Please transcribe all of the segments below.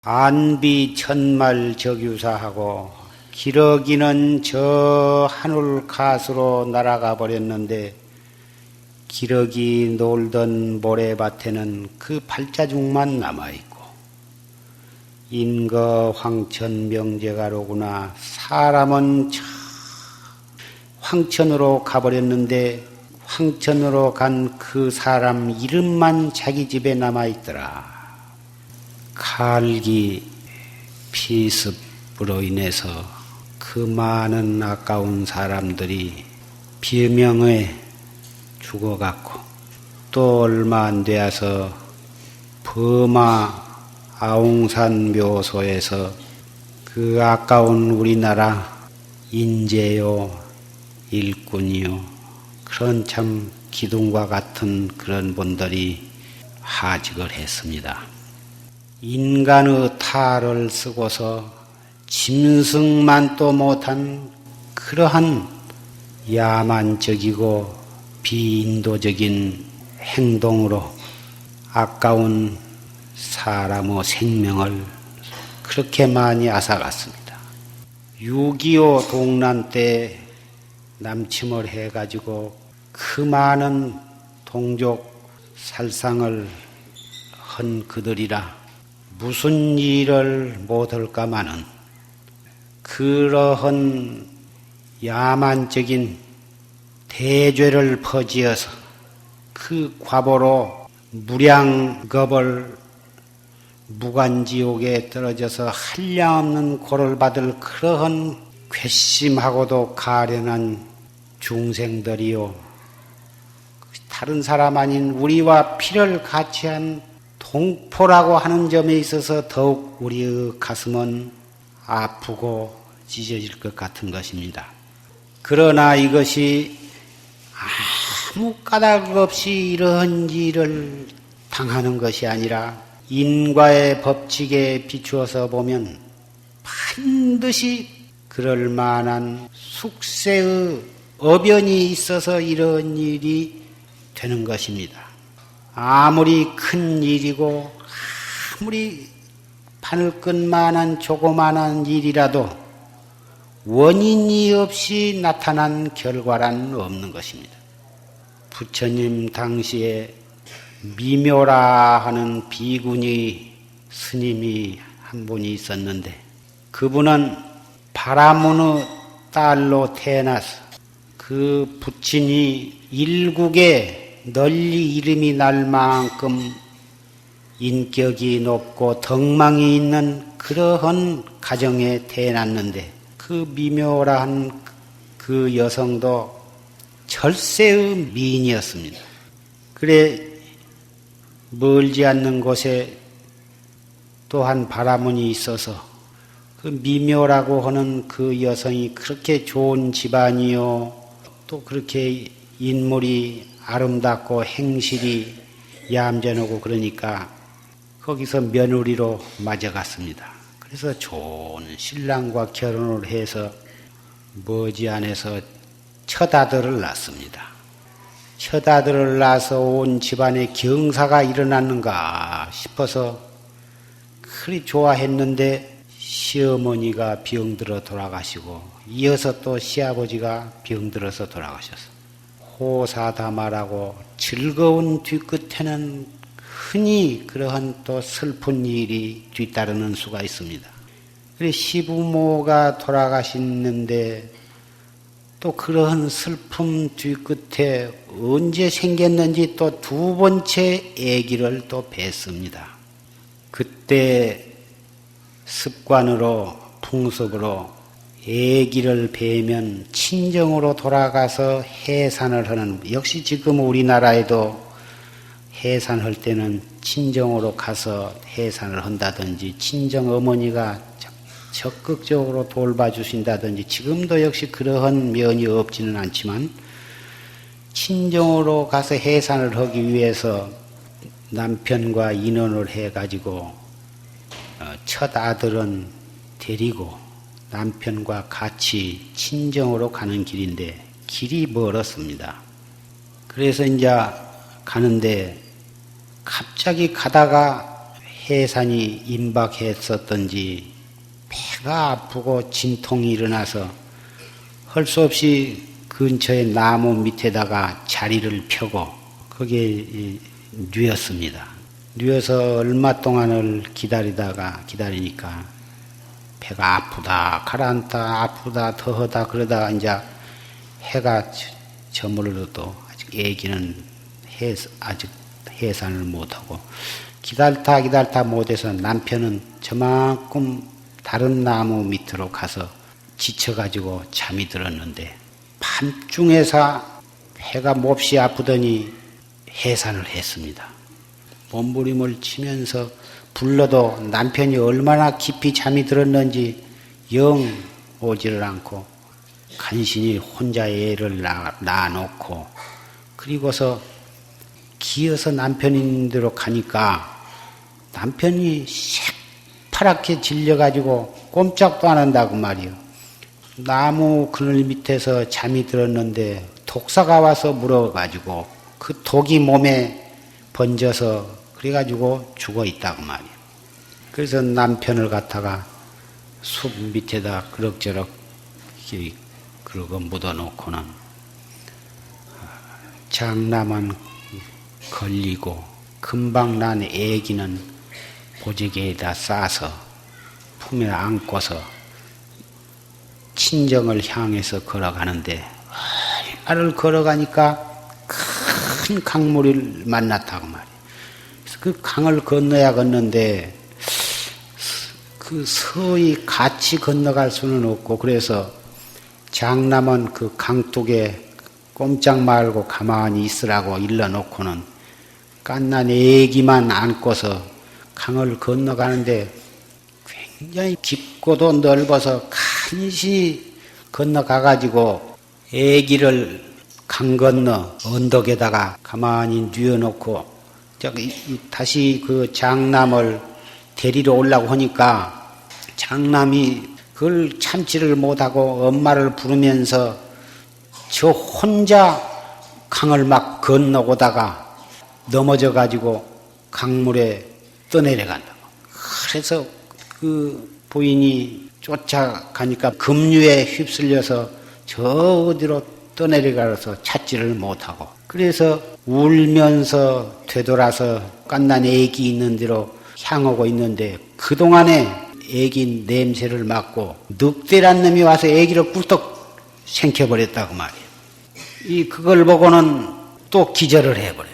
안비 천말 적유사하고 기러기는 저 하늘 가수로 날아가 버렸는데 기러기 놀던 모래밭에는 그 발자국만 남아있고 인거 황천 명제가로구나. 사람은 저 황천으로 가버렸는데 황천으로 간 그 사람 이름만 자기 집에 남아있더라. 칼기 피습으로 인해서 그 많은 아까운 사람들이 비명에 죽어갔고 또 얼마 안 되어서 버마 아웅산 묘소에서 그 아까운 우리나라 인재요 일꾼이요 그런 참 기둥과 같은 그런 분들이 하직을 했습니다. 인간의 탈을 쓰고서 짐승만도 못한 그러한 야만적이고 비인도적인 행동으로 아까운 사람의 생명을 그렇게 많이 앗아갔습니다. 6.25 동란 때 남침을 해가지고 그 많은 동족 살상을 한 그들이라 무슨 일을 못할까마는 그러한 야만적인 대죄를 퍼지어서 그 과보로 무량겁을 무간지옥에 떨어져서 한량없는 고를 받을 그러한 괘씸하고도 가련한 중생들이요. 다른 사람 아닌 우리와 피를 같이 한 동포라고 하는 점에 있어서 더욱 우리의 가슴은 아프고 찢어질 것 같은 것입니다. 그러나 이것이 아무 까닭 없이 이러한 일을 당하는 것이 아니라 인과의 법칙에 비추어서 보면 반드시 그럴 만한 숙세의 어변이 있어서 이런 일이 되는 것입니다. 아무리 큰 일이고 아무리 바늘 끝만한 조그만한 일이라도 원인이 없이 나타난 결과란 없는 것입니다. 부처님 당시에 미묘라 하는 비구니 스님이 한 분이 있었는데 그분은 바라문의 딸로 태어나서 그 부친이 일국에 널리 이름이 날 만큼 인격이 높고 덕망이 있는 그러한 가정에 태어났는데 그 미묘한 그 여성도 절세의 미인이었습니다. 그래 멀지 않는 곳에 또한 바라문이 있어서 그 미묘라고 하는 그 여성이 그렇게 좋은 집안이요 또 그렇게 인물이 아름답고 행실이 얌전하고 그러니까 거기서 며느리로 맞아갔습니다. 그래서 좋은 신랑과 결혼을 해서 머지않아서 첫 아들을 낳습니다. 첫 아들을 낳아서 온 집안에 경사가 일어났는가 싶어서 그리 좋아했는데 시어머니가 병들어 돌아가시고 이어서 또 시아버지가 병들어서 돌아가셨어. 호사다마라고 즐거운 뒤끝에는 흔히 그러한 또 슬픈 일이 뒤따르는 수가 있습니다. 그래서 시부모가 돌아가시는데 또 그러한 슬픔 뒤끝에 언제 생겼는지 또 두 번째 아기를 또 뵀습니다. 그때 습관으로 풍습으로 아기를 뵈면 친정으로 돌아가서 해산을 하는 역시 지금 우리나라에도 해산할 때는 친정으로 가서 해산을 한다든지 친정 어머니가 적극적으로 돌봐주신다든지 지금도 역시 그러한 면이 없지는 않지만 친정으로 가서 해산을 하기 위해서 남편과 인원을 해가지고 첫 아들은 데리고 남편과 같이 친정으로 가는 길인데 길이 멀었습니다. 그래서 이제 가는데 갑자기 가다가 해산이 임박했었던지 배가 아프고 진통이 일어나서 할 수 없이 근처의 나무 밑에다가 자리를 펴고 거기에 누웠습니다. 누워서 얼마 동안을 기다리니까 배가 아프다 가라앉다 아프다 더하다 그러다가 이제 해가 저물어도 아직 애기는 아직 해산을 못하고 기다렸다 못해서 남편은 저만큼 다른 나무 밑으로 가서 지쳐가지고 잠이 들었는데 밤중에서 해가 몹시 아프더니 해산을 했습니다. 몸부림을 치면서 불러도 남편이 얼마나 깊이 잠이 들었는지 영 오지를 않고 간신히 혼자 애를 낳아놓고 그리고서 기어서 남편 있는 데로 가니까 남편이 새파랗게 질려가지고 꼼짝도 안 한다고 말이요. 나무 그늘 밑에서 잠이 들었는데 독사가 와서 물어가지고 그 독이 몸에 번져서 그래가지고 죽어 있다고 말이요. 그래서 남편을 갖다가 숲 밑에다 그럭저럭 그러고 묻어놓고는 장남은 걸리고 금방 난 애기는 보재기에다 싸서 품에 안고서 친정을 향해서 걸어가는데 알을 걸어가니까 큰 강물을 만났다고 말이에요. 그래서 그 강을 건너야 걷는데 그 서히 같이 건너갈 수는 없고 그래서 장남은 그 강둑에 꼼짝 말고 가만히 있으라고 일러놓고는 갓난 애기만 안고서 강을 건너가는데 굉장히 깊고도 넓어서 간신히 건너가가지고 애기를 강 건너 언덕에다가 가만히 뉘어놓고 다시 그 장남을 데리러 오려고 하니까 장남이 그걸 참지를 못하고 엄마를 부르면서 저 혼자 강을 막 건너오다가 넘어져 가지고 강물에 떠내려간다고. 그래서 그 부인이 쫓아가니까 급류에 휩쓸려서 저 어디로 떠내려가서 찾지를 못하고 그래서 울면서 되돌아서 갓난 애기 있는 데로 향하고 있는데 그동안에 애기 냄새를 맡고 늑대란 놈이 와서 애기를 꿀떡 생켜버렸다고 말이에요. 그걸 보고는 또 기절을 해버렸어.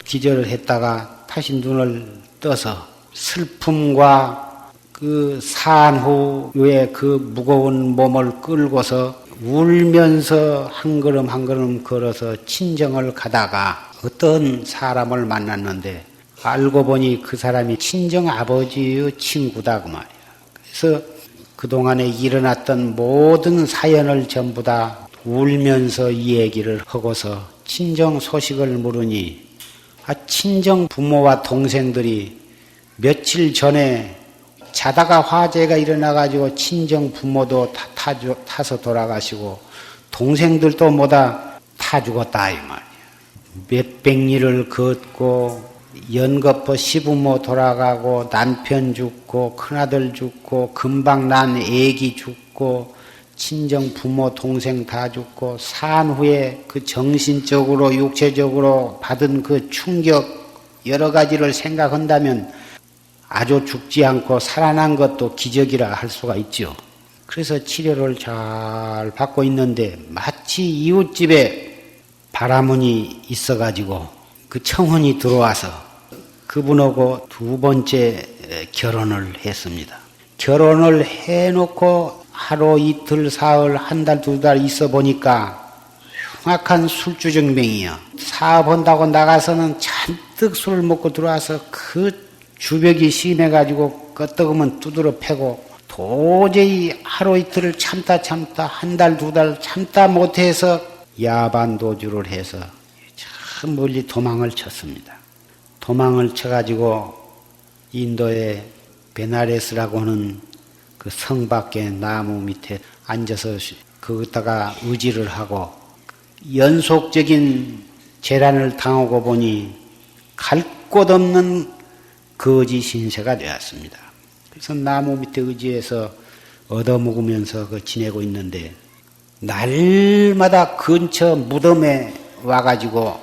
기절을 했다가 다시 눈을 떠서 슬픔과 그 산후의 그 무거운 몸을 끌고서 울면서 한 걸음 한 걸음 걸어서 친정을 가다가 어떤 사람을 만났는데 알고 보니 그 사람이 친정 아버지의 친구다 그 말이야. 그래서 그동안에 일어났던 모든 사연을 전부 다 울면서 이 얘기를 하고서 친정 소식을 물으니 친정 부모와 동생들이 며칠 전에 자다가 화재가 일어나가지고 친정 부모도 다 타서 돌아가시고 동생들도 뭐다 타 죽었다 이 말이야. 몇백 리를 걷고 연거푸 시부모 돌아가고 남편 죽고 큰아들 죽고 금방 난 애기 죽고 친정 부모 동생 다 죽고 산 후에 그 정신적으로 육체적으로 받은 그 충격 여러 가지를 생각한다면 아주 죽지 않고 살아난 것도 기적이라 할 수가 있죠. 그래서 치료를 잘 받고 있는데 마치 이웃집에 바라문이 있어가지고 그 청혼이 들어와서 그분하고 두 번째 결혼을 했습니다. 결혼을 해놓고 하루 이틀 사흘 한 달 두 달 있어 보니까 흉악한 술주정뱅이야. 사업한다고 나가서는 잔뜩 술을 먹고 들어와서 그 주벽이 심해가지고 끄떡으면 두드러 패고 도저히 하루 이틀을 참다 한 달 두 달 참다 못해서 야반도주를 해서 참 멀리 도망을 쳤습니다. 도망을 쳐가지고 인도의 베나레스라고 하는 그 성 밖에 나무 밑에 앉아서 거기다가 의지를 하고 연속적인 재난을 당하고 보니 갈 곳 없는 거지 신세가 되었습니다. 그래서 나무 밑에 의지해서 얻어먹으면서 지내고 있는데 날마다 근처 무덤에 와가지고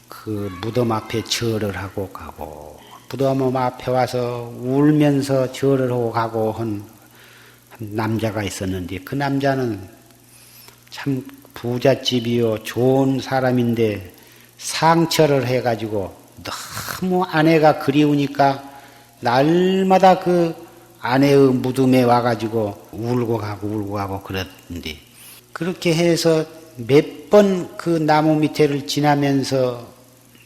그 무덤 앞에 절을 하고 가고 무덤 앞에 와서 울면서 절을 하고 가고 한 남자가 있었는데 그 남자는 참 부잣집이요 좋은 사람인데 상처를 해가지고 너무 아내가 그리우니까 날마다 그 아내의 무덤에 와가지고 울고 가고 그랬는데 그렇게 해서 몇 번 그 나무 밑에를 지나면서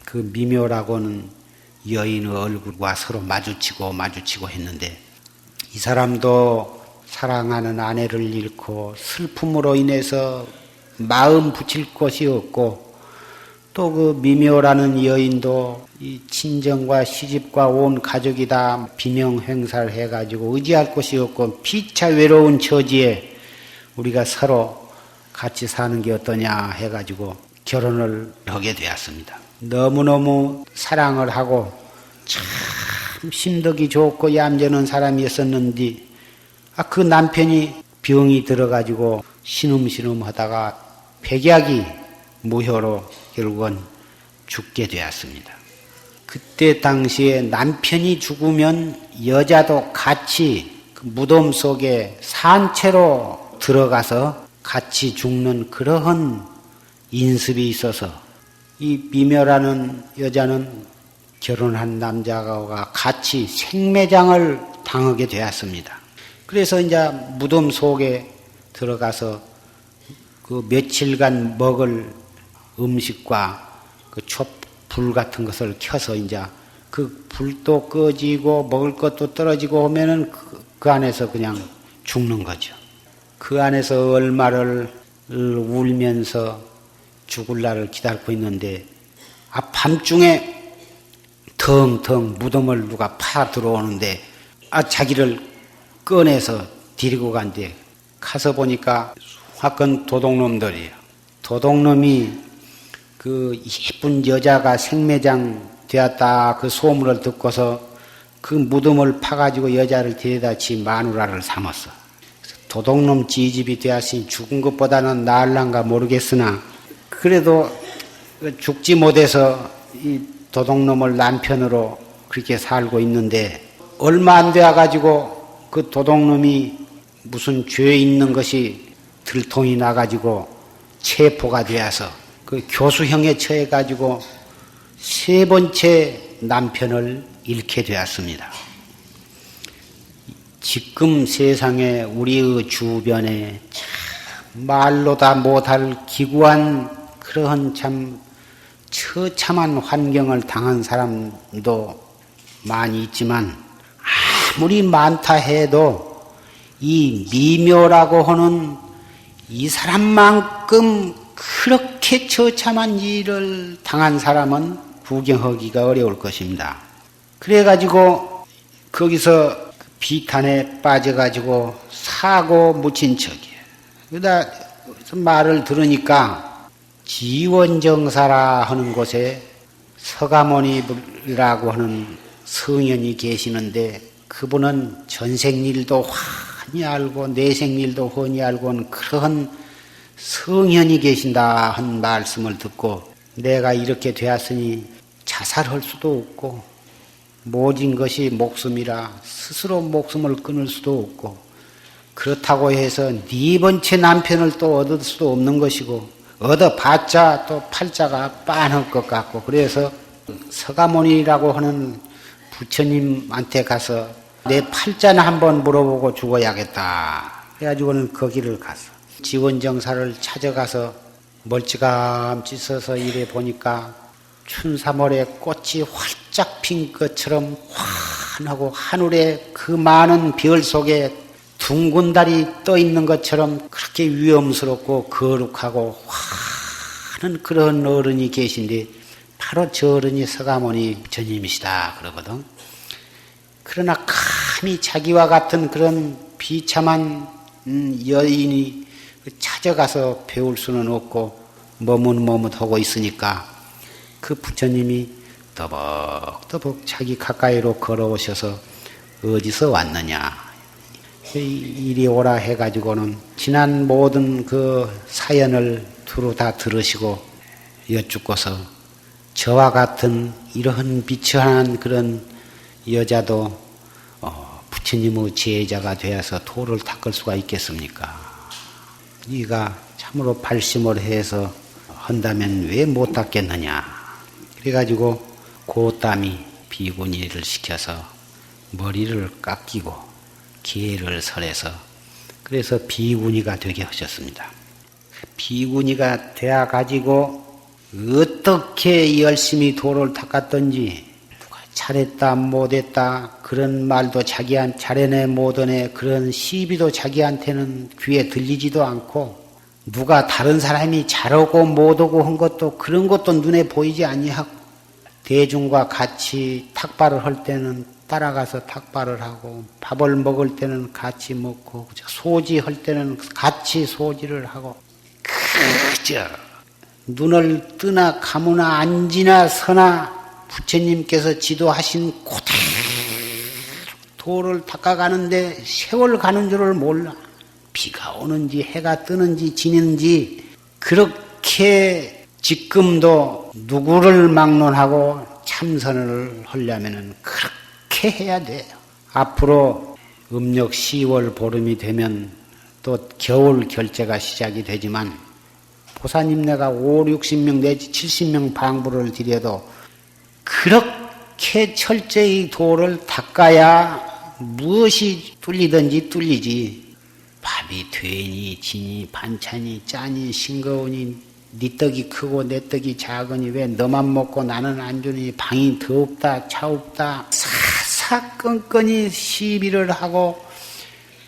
그 미묘라고는 여인의 얼굴과 서로 마주치고 했는데 이 사람도 사랑하는 아내를 잃고 슬픔으로 인해서 마음 붙일 곳이 없고 또 그 미묘라는 여인도 이 친정과 시집과 온 가족이 다 비명 행사를 해가지고 의지할 곳이 없고 피차 외로운 처지에 우리가 서로 같이 사는 게 어떠냐 해가지고 결혼을 하게 되었습니다. 너무너무 사랑을 하고 참 심덕이 좋고 얌전한 사람이었었는데 그 남편이 병이 들어가지고 신음신음 하다가 백약이 무효로 결국은 죽게 되었습니다. 그때 당시에 남편이 죽으면 여자도 같이 그 무덤 속에 산채로 들어가서 같이 죽는 그러한 인습이 있어서 이 미묘라는 여자는 결혼한 남자가 같이 생매장을 당하게 되었습니다. 그래서 이제 무덤 속에 들어가서 그 며칠간 먹을 음식과 그 촛불 같은 것을 켜서 이제 그 불도 꺼지고 먹을 것도 떨어지고 오면은 그 안에서 그냥 죽는 거죠. 그 안에서 얼마를 울면서 죽을 날을 기다리고 있는데 밤중에 텅텅 무덤을 누가 파 들어오는데 자기를 꺼내서 데리고 간대. 가서 보니까 화끈 도둑놈들이에요. 도둑놈이 그 예쁜 여자가 생매장 되었다 그 소문을 듣고서 그 무덤을 파가지고 여자를 데려다 지 마누라를 삼았어. 도둑놈 지집이 되었으니 죽은 것보다는 나을란가 모르겠으나 그래도 죽지 못해서 이 도둑놈을 남편으로 그렇게 살고 있는데 얼마 안 되어가지고 그 도둑놈이 무슨 죄 있는 것이 들통이 나가지고 체포가 되어서 그 교수형에 처해가지고 세 번째 남편을 잃게 되었습니다. 지금 세상에 우리의 주변에 참 말로 다 못할 기구한 그러한 참 처참한 환경을 당한 사람도 많이 있지만 아무리 많다 해도 이 미묘라고 하는 이 사람만큼 그렇게 처참한 일을 당한 사람은 구경하기가 어려울 것입니다. 그래가지고 거기서 비탄에 빠져가지고 사고 묻힌 척이에요. 그러다 말을 들으니까 지원정사라 하는 곳에 서가모니라고 하는 성현이 계시는데 그분은 전생일도 환히 알고 내생일도 훤히 알고 하는 그런 성현이 계신다 한 말씀을 듣고 내가 이렇게 되었으니 자살할 수도 없고 모진 것이 목숨이라 스스로 목숨을 끊을 수도 없고 그렇다고 해서 네 번째 남편을 또 얻을 수도 없는 것이고 얻어봤자 또 팔자가 빤할 것 같고 그래서 서가모니라고 하는 부처님한테 가서 내 팔자나 한번 물어보고 죽어야겠다. 그래가지고는 거기를 갔어. 지원정사를 찾아가서 멀찌감치 서서 이래 보니까 춘삼월에 꽃이 활짝 핀 것처럼 환하고 하늘에 그 많은 별 속에 둥근 달이 떠 있는 것처럼 그렇게 위엄스럽고 거룩하고 환한 그런 어른이 계신데 바로 저 어른이 서가모니 부처님이시다 그러거든. 그러나 감히 자기와 같은 그런 비참한 여인이 찾아가서 배울 수는 없고 머뭇머뭇하고 있으니까 그 부처님이 더벅더벅 자기 가까이로 걸어오셔서 어디서 왔느냐 이리 오라 해가지고는 지난 모든 그 사연을 두루 다 들으시고 여쭙고서 저와 같은 이러한 비천한 그런 여자도 부처님의 제자가 되어서 도를 닦을 수가 있겠습니까? 네가 참으로 발심을 해서 한다면 왜 못 닦겠느냐? 그래가지고 고땀이 비구니를 시켜서 머리를 깎이고 기회를 설해서 그래서 비구니가 되게 하셨습니다. 비구니가 되어가지고 어떻게 열심히 도를 닦았던지 누가 잘했다 못했다 그런 말도 잘해내 못하네 그런 시비도 자기한테는 귀에 들리지도 않고 누가 다른 사람이 잘하고 못하고 한 것도 그런 것도 눈에 보이지 아니하고 대중과 같이 탁발을 할 때는 따라가서 탁발을 하고 밥을 먹을 때는 같이 먹고 소지할 때는 같이 소지를 하고 그저 눈을 뜨나 감으나 앉으나 서나 부처님께서 지도하신 그대로 도를 닦아가는데 세월 가는 줄을 몰라. 비가 오는지 해가 뜨는지 지는지 그렇게 지금도 누구를 막론하고 참선을 하려면 그렇게 해야 돼요. 앞으로 음력 10월 보름이 되면 또 겨울 결제가 시작이 되지만 보사님네가 5, 60명 내지 70명 방부를 드려도 그렇게 철저히 도를 닦아야 무엇이 뚫리든지 뚫리지. 밥이 되니 지니 반찬이 짜니 싱거우니 네 떡이 크고 내 떡이 작으니 왜 너만 먹고 나는 안 주니 방이 더웁다 차웁다 사사건건이 시비를 하고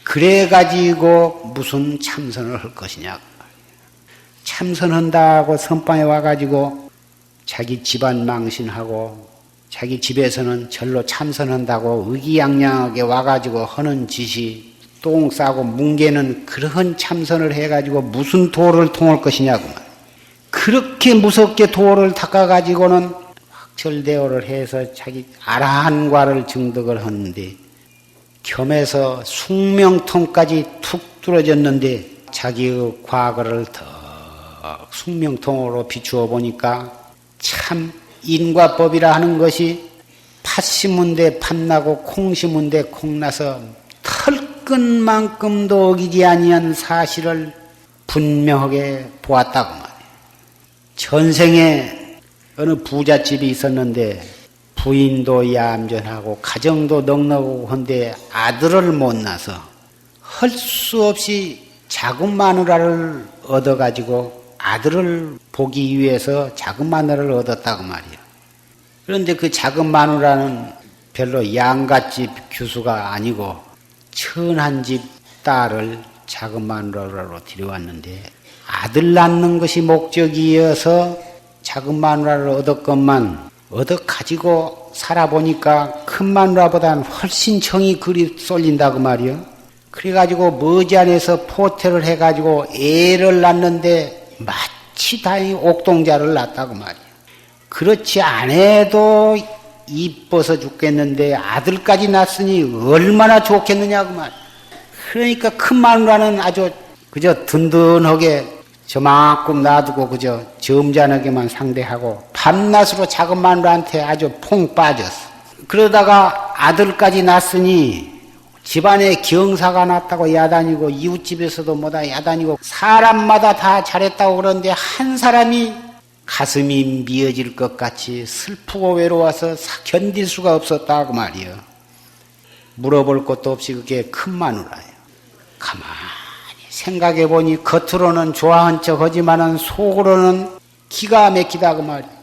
그래가지고 무슨 참선을 할 것이냐. 참선한다고 선방에 와가지고 자기 집안 망신하고 자기 집에서는 절로 참선한다고 의기양양하게 와가지고 하는 짓이 똥 싸고 뭉개는 그런 참선을 해가지고 무슨 도를 통할 것이냐고 말. 그렇게 무섭게 도를 닦아가지고는 확철대오를 해서 자기 아라한과를 증득을 하는데 겸해서 숙명통까지 툭 뚫어졌는데 자기의 과거를 더 숙명통으로 비추어 보니까 참 인과법이라 하는 것이 팥 심은 데 팥나고 콩 심은 데 콩나서 털끝만큼도 어기지 아니한 사실을 분명하게 보았다고 말이에요. 전생에 어느 부잣집이 있었는데 부인도 얌전하고 가정도 넉넉하고 한데 아들을 못 낳아서 할 수 없이 작은 마누라를 얻어가지고 아들을 보기 위해서 작은 마누라를 얻었다고 말이에요. 그런데 그 작은 마누라는 별로 양갓집 규수가 아니고 천한 집 딸을 작은 마누라로 들여왔는데 아들 낳는 것이 목적이어서 작은 마누라를 얻었건만 얻어가지고 살아보니까 큰 마누라보다는 훨씬 정이 그리 쏠린다고 말이요. 그래가지고 머지않아서 포태를 해가지고 애를 낳는데 마치 다행히 옥동자를 낳았다고 말이요. 그렇지 않아도 이뻐서 죽겠는데 아들까지 낳았으니 얼마나 좋겠느냐고 말이요. 그러니까 큰 마누라는 아주 그저 든든하게 저만큼 놔두고 그저 점잖하게만 상대하고 밤낮으로 작은 마누라한테 아주 퐁 빠졌어. 그러다가 아들까지 낳았으니 집안에 경사가 났다고 야단이고 이웃집에서도 뭐다 야단이고 사람마다 다 잘했다고 그러는데 한 사람이 가슴이 미어질 것 같이 슬프고 외로워서 견딜 수가 없었다고 말이요. 물어볼 것도 없이 그게 큰 마누라예요. 가만히 생각해보니 겉으로는 좋아한 척 하지만은 속으로는 기가 막히다고 말이에요.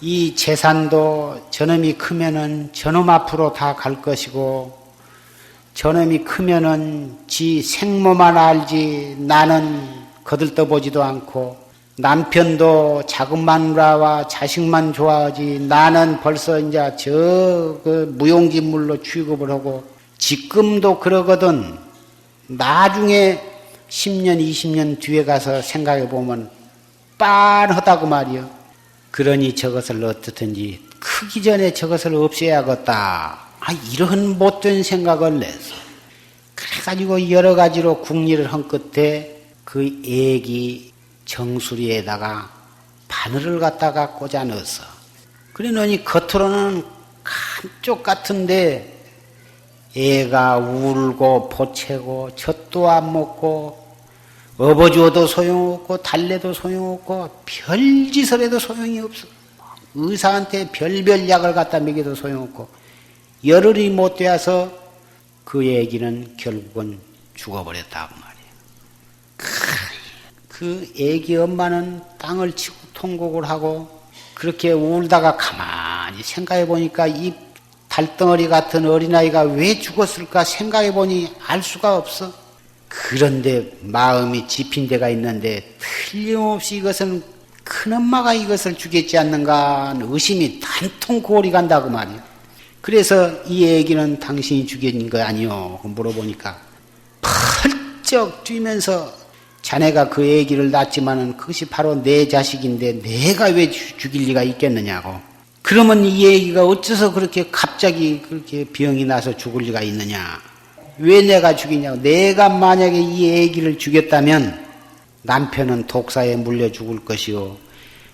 이 재산도 저놈이 크면은 저놈 앞으로 다 갈 것이고 저놈이 크면은 지 생모만 알지 나는 거들떠보지도 않고 남편도 작은 마누라와 자식만 좋아하지 나는 벌써 이제 그 무용지물로 취급을 하고 지금도 그러거든. 나중에 10년, 20년 뒤에 가서 생각해 보면 빤하다고 말이요. 그러니 저것을 어떻든지 크기 전에 저것을 없애야겠다. 이런 못된 생각을 내서 그래가지고 여러 가지로 궁리를 한 끝에 그 애기 정수리에다가 바늘을 갖다가 꽂아 넣었어. 그래 놓으니 겉으로는 한쪽 같은데 애가 울고 보채고 젖도 안 먹고 업어주어도 소용없고 달래도 소용없고 별짓을 해도 소용이 없어. 의사한테 별별 약을 갖다 먹여도 소용없고 열흘이 못 되어서 그 애기는 결국은 죽어버렸다고 말이에요. 그 애기 엄마는 땅을 치고 통곡을 하고 그렇게 울다가 가만히 생각해 보니까 이 달덩어리 같은 어린아이가 왜 죽었을까 생각해 보니 알 수가 없어. 그런데 마음이 짚인 데가 있는데 틀림없이 이것은 큰엄마가 이것을 죽였지 않는가 하는 의심이 단통 고리 간다고 말이야. 그래서 이 얘기는 당신이 죽인 거 아니요? 물어보니까 펄쩍 뛰면서 자네가 그 얘기를 낳았지만은 그것이 바로 내 자식인데 내가 왜 죽일 리가 있겠느냐고. 그러면 이 얘기가 어째서 그렇게 갑자기 그렇게 병이 나서 죽을 리가 있느냐. 왜 내가 죽이냐고. 내가 만약에 이 애기를 죽였다면 남편은 독사에 물려 죽을 것이요.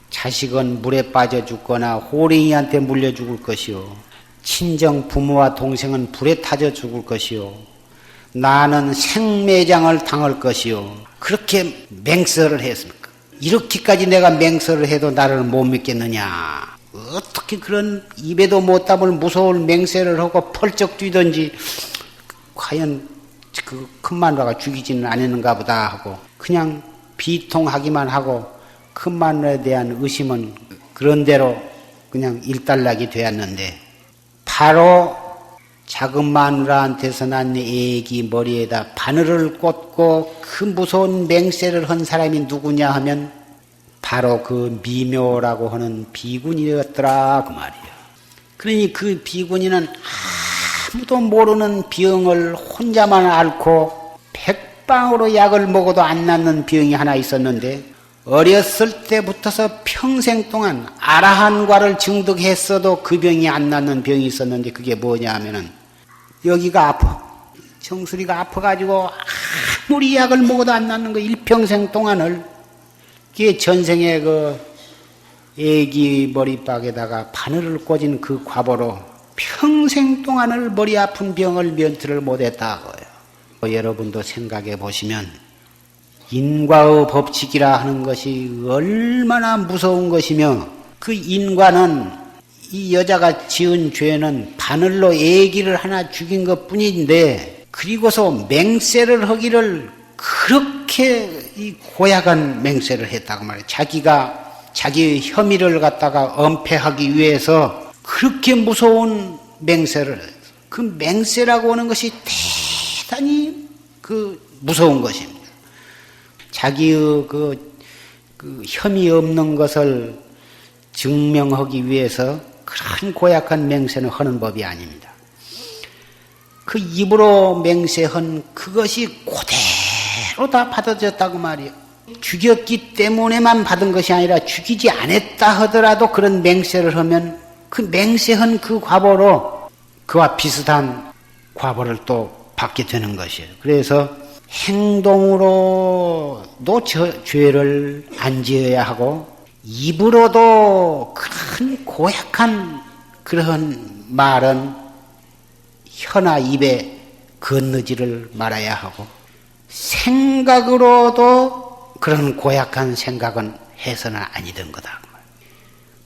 자식은 물에 빠져 죽거나 호랭이한테 물려 죽을 것이요. 친정 부모와 동생은 불에 타져 죽을 것이요. 나는 생매장을 당할 것이요. 그렇게 맹설을 했습니까? 이렇게까지 내가 맹설을 해도 나를 못 믿겠느냐. 어떻게 그런 입에도 못 담을 무서울 맹세를 하고 펄쩍 뛰든지 과연 그 큰 마누라가 죽이지는 않았는가 보다 하고 그냥 비통하기만 하고 큰 마누라에 대한 의심은 그런 대로 그냥 일단락이 되었는데 바로 작은 마누라한테서 난 애기 머리에다 바늘을 꽂고 그 무서운 맹세를 한 사람이 누구냐 하면 바로 그 미묘라고 하는 비군이었더라 그 말이에요. 그러니 그 비군이는 아무도 모르는 병을 혼자만 앓고 백방으로 약을 먹어도 안 낫는 병이 하나 있었는데 어렸을 때부터서 평생 동안 아라한과를 증득했어도 그 병이 안 낫는 병이 있었는데 그게 뭐냐 하면은 여기가 아파. 정수리가 아파가지고 아무리 약을 먹어도 안 낫는 거 일평생 동안을 그게 전생에 그 애기 머리박에다가 바늘을 꽂은 그 과보로 평생 동안을 머리 아픈 병을 면트를 못했다고요. 여러분도 생각해 보시면 인과의 법칙이라 하는 것이 얼마나 무서운 것이며 그 인과는 이 여자가 지은 죄는 바늘로 아기를 하나 죽인 것 뿐인데 그리고서 맹세를 하기를 그렇게 이 고약한 맹세를 했다고 말이에요. 자기가 자기의 혐의를 갖다가 엄폐하기 위해서 그렇게 무서운 맹세를 해요. 그 맹세라고 하는 것이 대단히 그 무서운 것입니다. 자기의 그 혐의 없는 것을 증명하기 위해서 그런 고약한 맹세는 하는 법이 아닙니다. 그 입으로 맹세한 그것이 그대로 다 받아졌다고 말이에요. 죽였기 때문에만 받은 것이 아니라 죽이지 않았다 하더라도 그런 맹세를 하면 그 맹세한 그 과보로 그와 비슷한 과보를 또 받게 되는 것이에요. 그래서 행동으로도 죄를 안 지어야 하고 입으로도 큰 고약한 그런 말은 혀나 입에 건너지를 말아야 하고 생각으로도 그런 고약한 생각은 해서는 아니던 거다.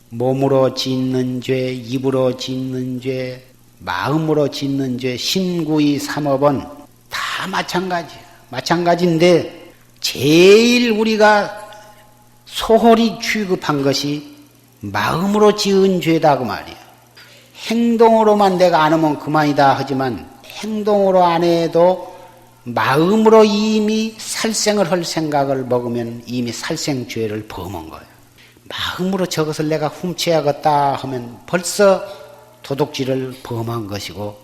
몸으로 짓는 죄, 입으로 짓는 죄, 마음으로 짓는 죄, 신구의 삼업은 다 마찬가지인데 제일 우리가 소홀히 취급한 것이 마음으로 지은 죄다고 말이에요. 행동으로만 내가 안 하면 그만이다 하지만 행동으로 안 해도 마음으로 이미 살생을 할 생각을 먹으면 이미 살생죄를 범한 거예요. 마음으로 저것을 내가 훔쳐야겠다 하면 벌써 도둑질을 범한 것이고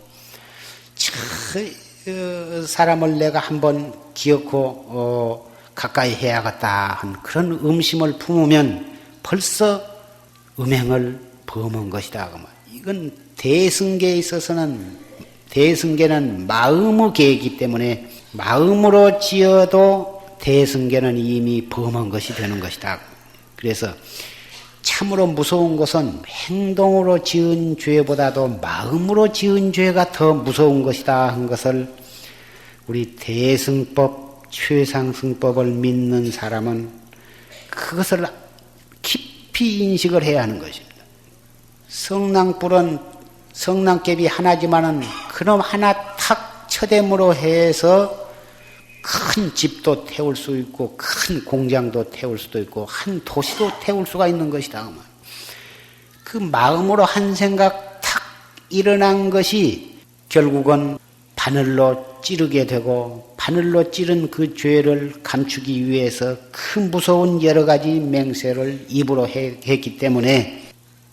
사람을 내가 한번 기어코 가까이 해야겠다 한 그런 음심을 품으면 벌써 음행을 범한 것이다. 이건 대승계에 있어서는 대승계는 마음의 계이기 때문에 마음으로 지어도 대승계는 이미 범한 것이 되는 것이다. 그래서 참으로 무서운 것은 행동으로 지은 죄보다도 마음으로 지은 죄가 더 무서운 것이다 한 것을 우리 대승법, 최상승법을 믿는 사람은 그것을 깊이 인식을 해야 하는 것입니다. 성낭불은 성낭개비 하나지만은 그놈 하나 탁 쳐댐으로 해서 큰 집도 태울 수 있고 큰 공장도 태울 수도 있고 한 도시도 태울 수가 있는 것이다. 그 마음으로 한 생각 탁 일어난 것이 결국은 바늘로 찌르게 되고 바늘로 찌른 그 죄를 감추기 위해서 그 무서운 여러 가지 맹세를 입으로 했기 때문에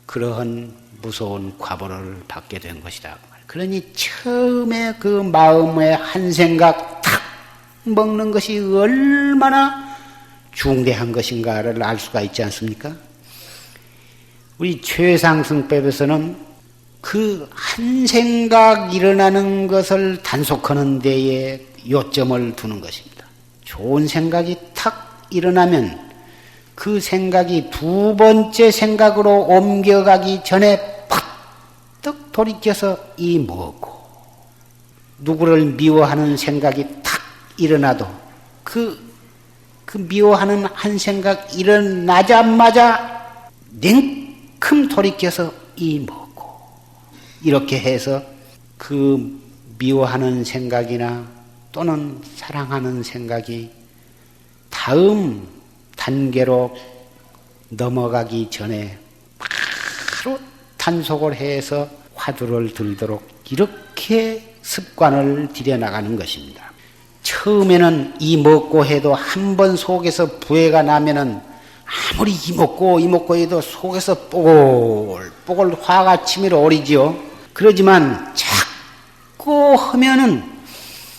그러한 무서운 과보를 받게 된 것이다. 그러니 처음에 그 마음의 한 생각 탁 먹는 것이 얼마나 중대한 것인가를 알 수가 있지 않습니까? 우리 최상승법에서는 그 한 생각 일어나는 것을 단속하는 데에 요점을 두는 것입니다. 좋은 생각이 탁 일어나면 그 생각이 두 번째 생각으로 옮겨가기 전에 팍떡 돌이켜서 이 뭐고 누구를 미워하는 생각이 탁 일어나도 그 미워하는 한 생각 일어나자마자 냉큼 돌이켜서 이 뭐고 이렇게 해서 그 미워하는 생각이나 또는 사랑하는 생각이 다음 단계로 넘어가기 전에 바로 단속을 해서 화두를 들도록 이렇게 습관을 들여나가는 것입니다. 처음에는 이 먹고 해도 한 번 속에서 부해가 나면은 아무리 이 먹고 해도 속에서 뽀글 화가 치밀어 오르지요. 그러지만 자꾸 하면은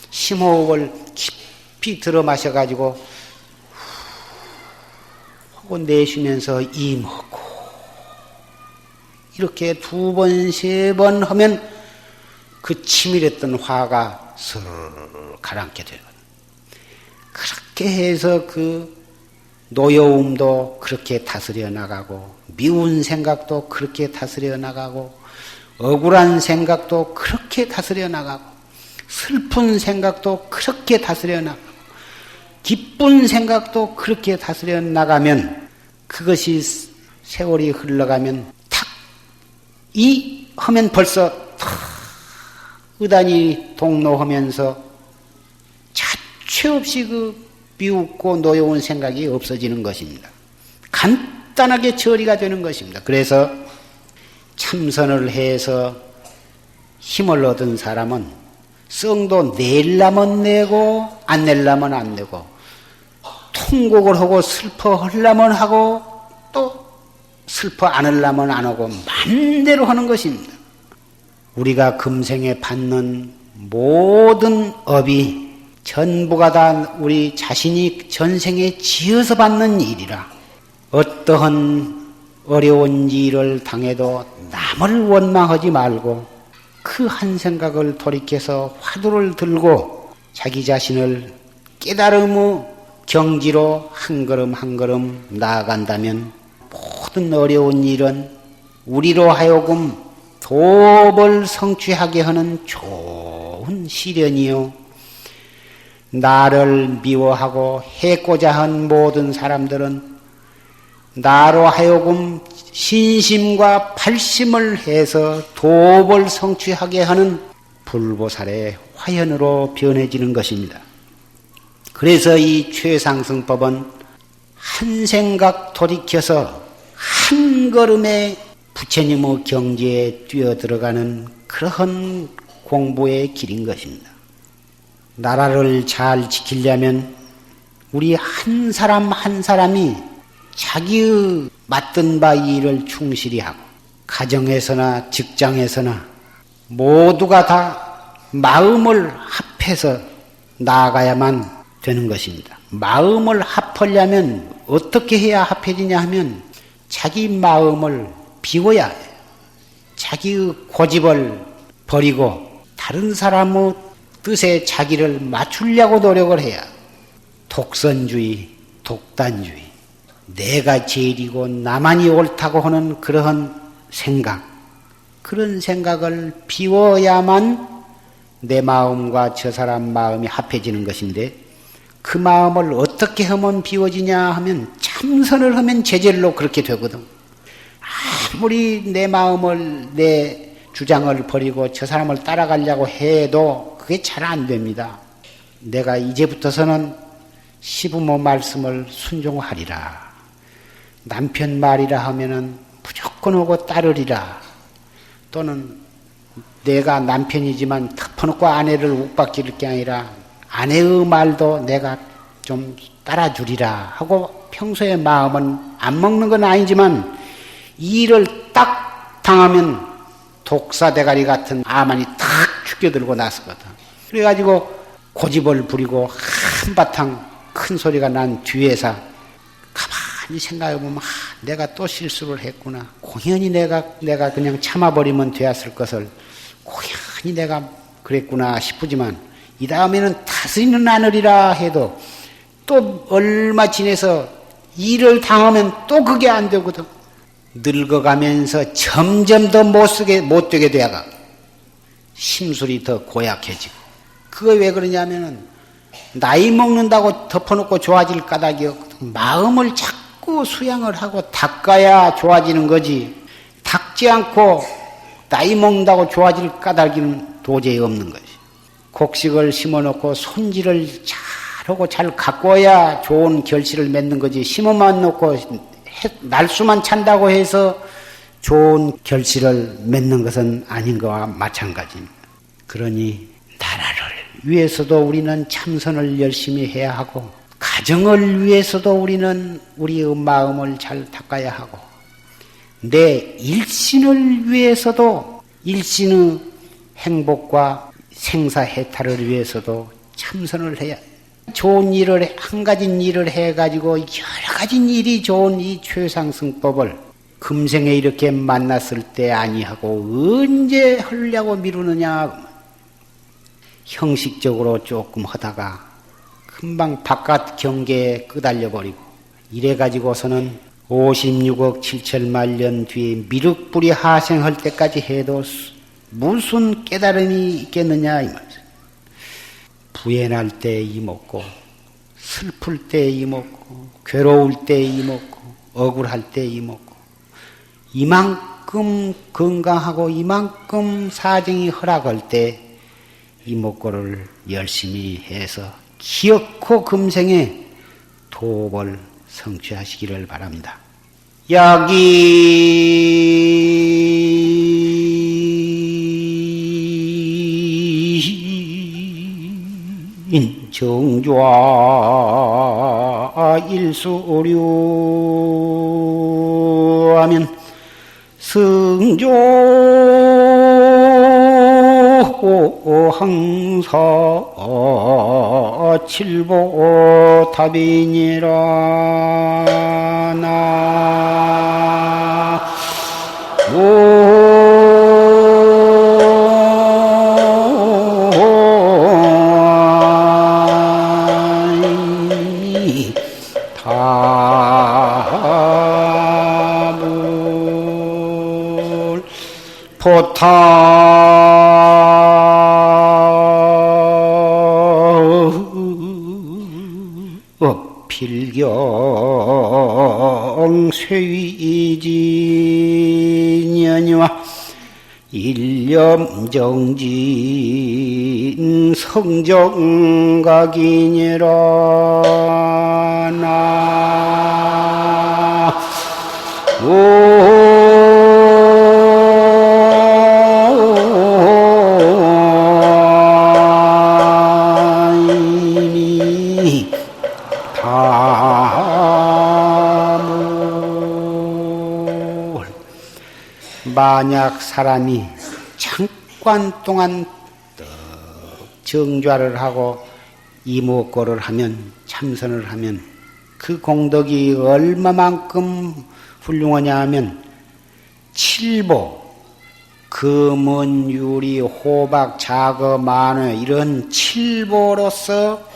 심호흡을 깊이 들어 마셔가지고 하고 내쉬면서 이 먹고 이렇게 두 번, 세 번 하면 그 치밀했던 화가 슬 가라앉게 되거든. 그렇게 해서 그 노여움도 그렇게 다스려 나가고 미운 생각도 그렇게 다스려 나가고 억울한 생각도 그렇게 다스려 나가고 슬픈 생각도 그렇게 다스려 나가고 기쁜 생각도 그렇게 다스려 나가면 그것이 세월이 흘러가면 탁 이 하면 벌써 탁 의단이 동로하면서 자체 없이 그 미웃고 노여운 생각이 없어지는 것입니다. 간단하게 처리가 되는 것입니다. 그래서 참선을 해서 힘을 얻은 사람은 성도 내려면 내고 안 내려면 안 내고 통곡을 하고 슬퍼하려면 하고 또 슬퍼 안 하려면 안 하고 마음대로 하는 것입니다. 우리가 금생에 받는 모든 업이 전부가 다 우리 자신이 전생에 지어서 받는 일이라 어떠한 어려운 일을 당해도 남을 원망하지 말고 그 한 생각을 돌이켜서 화두를 들고 자기 자신을 깨달음의 경지로 한 걸음 한 걸음 나아간다면 모든 어려운 일은 우리로 하여금 도업을 성취하게 하는 좋은 시련이요. 나를 미워하고 해코자 한 모든 사람들은 나로 하여금 신심과 발심을 해서 도업을 성취하게 하는 불보살의 화연으로 변해지는 것입니다. 그래서 이 최상승법은 한 생각 돌이켜서 한 걸음에 부처님의 경지에 뛰어들어가는 그러한 공부의 길인 것입니다. 나라를 잘 지키려면 우리 한 사람 한 사람이 자기의 맡은 바 일을 충실히 하고 가정에서나 직장에서나 모두가 다 마음을 합해서 나아가야만 되는 것입니다. 마음을 합하려면 어떻게 해야 합해지냐 하면 자기 마음을 비워야 해요. 자기의 고집을 버리고 다른 사람의 뜻에 자기를 맞추려고 노력을 해야. 독선주의, 독단주의, 내가 제일이고 나만이 옳다고 하는 그러한 생각, 그런 생각을 비워야만 내 마음과 저 사람 마음이 합해지는 것인데, 그 마음을 어떻게 하면 비워지냐 하면 참선을 하면 제절로 그렇게 되거든. 아무리 내 마음을, 내 주장을 버리고 저 사람을 따라가려고 해도 그게 잘 안 됩니다. 내가 이제부터서는 시부모 말씀을 순종하리라. 남편 말이라 하면은 무조건 오고 따르리라. 또는 내가 남편이지만 덮어놓고 아내를 욱박지를 게 아니라 아내의 말도 내가 좀 따라주리라 하고 평소에 마음은 안 먹는 건 아니지만 이 일을 딱 당하면 독사대가리 같은 아만이 탁 죽여들고 나서거든. 그래가지고 고집을 부리고 한바탕 큰 소리가 난 뒤에서 가만히 생각해보면 내가 또 실수를 했구나. 공연히 내가 그냥 참아버리면 되었을 것을 공연히 내가 그랬구나 싶지만 이 다음에는 다시는 않으리라 해도 또 얼마 지내서 일을 당하면 또 그게 안 되거든. 늙어가면서 점점 더 못되게 되어가 심술이 더 고약해지고. 그거 왜 그러냐면은 나이 먹는다고 덮어놓고 좋아질 까닭이 없거든. 마음을 자꾸 수양을 하고 닦아야 좋아지는 거지. 닦지 않고 나이 먹는다고 좋아질 까닭은 도저히 없는 거지. 곡식을 심어놓고 손질을 잘하고 잘 가꿔야 좋은 결실을 맺는 거지. 심어만 놓고 날수만 찬다고 해서 좋은 결실을 맺는 것은 아닌 것과 마찬가지입니다. 그러니 나라를 위해서도 우리는 참선을 열심히 해야 하고, 가정을 위해서도 우리는 우리의 마음을 잘 닦아야 하고, 내 일신을 위해서도 일신의 행복과 생사해탈을 위해서도 참선을 해야. 좋은 일을 한 가지 일을 해가지고 여러 가지 일이 좋은 이 최상승법을 금생에 이렇게 만났을 때 아니하고 언제 하려고 미루느냐. 형식적으로 조금 하다가 금방 바깥 경계에 끄달려 버리고 이래가지고서는 56억 7천만 년 뒤에 미륵불이 하생할 때까지 해도 무슨 깨달음이 있겠느냐 이 말이죠. 부연할 때 이먹고, 슬플 때 이먹고, 괴로울 때 이먹고, 억울할 때 이먹고, 이만큼 건강하고 이만큼 사정이 허락할 때 이목고를 열심히 해서 기어코 금생에 도업을 성취하시기를 바랍니다. 정좌 일수오류하면 승조 항사 칠보 답이니라. 나 다물 포타 필경 쇠위지년이와 일념정진 성정각이니라. 나 만약 사람이 잠깐 동안 정좌를 하고 이목고를 하면, 참선을 하면 그 공덕이 얼마만큼 훌륭하냐 하면 칠보, 금은, 유리, 호박, 자거, 마늘 이런 칠보로서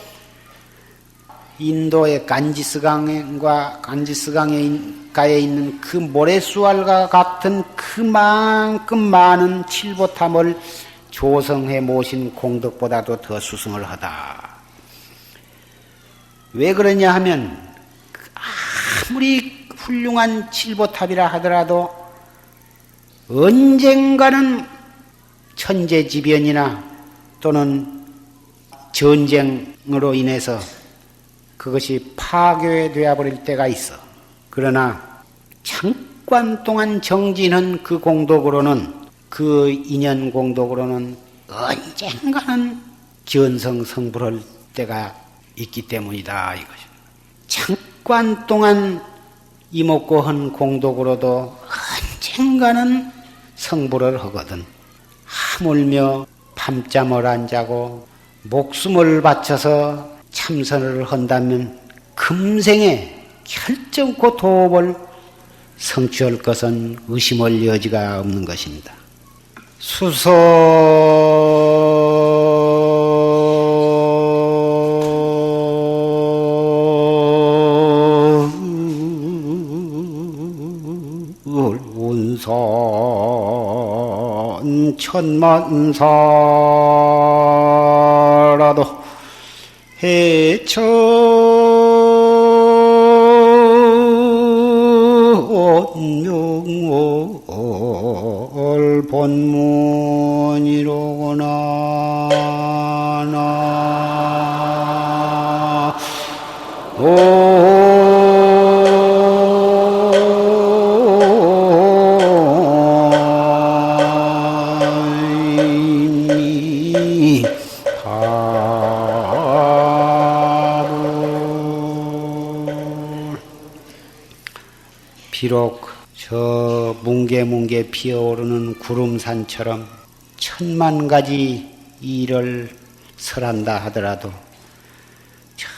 인도의 간지스강가에 있는 그 모래수알과 같은 그만큼 많은 칠보탐을 조성해 모신 공덕보다도 더 수승을 하다. 왜 그러냐 하면 아무리 훌륭한 칠보탑이라 하더라도 언젠가는 천재지변이나 또는 전쟁으로 인해서 그것이 파괴되어 버릴 때가 있어. 그러나 잠깐 동안 정진한 그 공덕으로는, 그 인연 공덕으로는 언젠가는 견성성불할 때가 있기 때문이다 이것입니다. 잠깐 동안 이먹고 한 공덕으로도 언젠가는 성불을 하거든. 하물며 밤잠을 안 자고 목숨을 바쳐서 참선을 한다면 금생에 결정코 도업을 성취할 것은 의심할 여지가 없는 것입니다. 수소 운선 천만사라도 해처 온명월 본문이로구나. 비록 저 뭉게뭉게 피어오르는 구름산처럼 천만 가지 일을 설한다 하더라도 저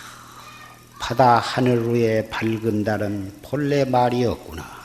바다 하늘 위에 밝은 달은 본래 말이 없구나.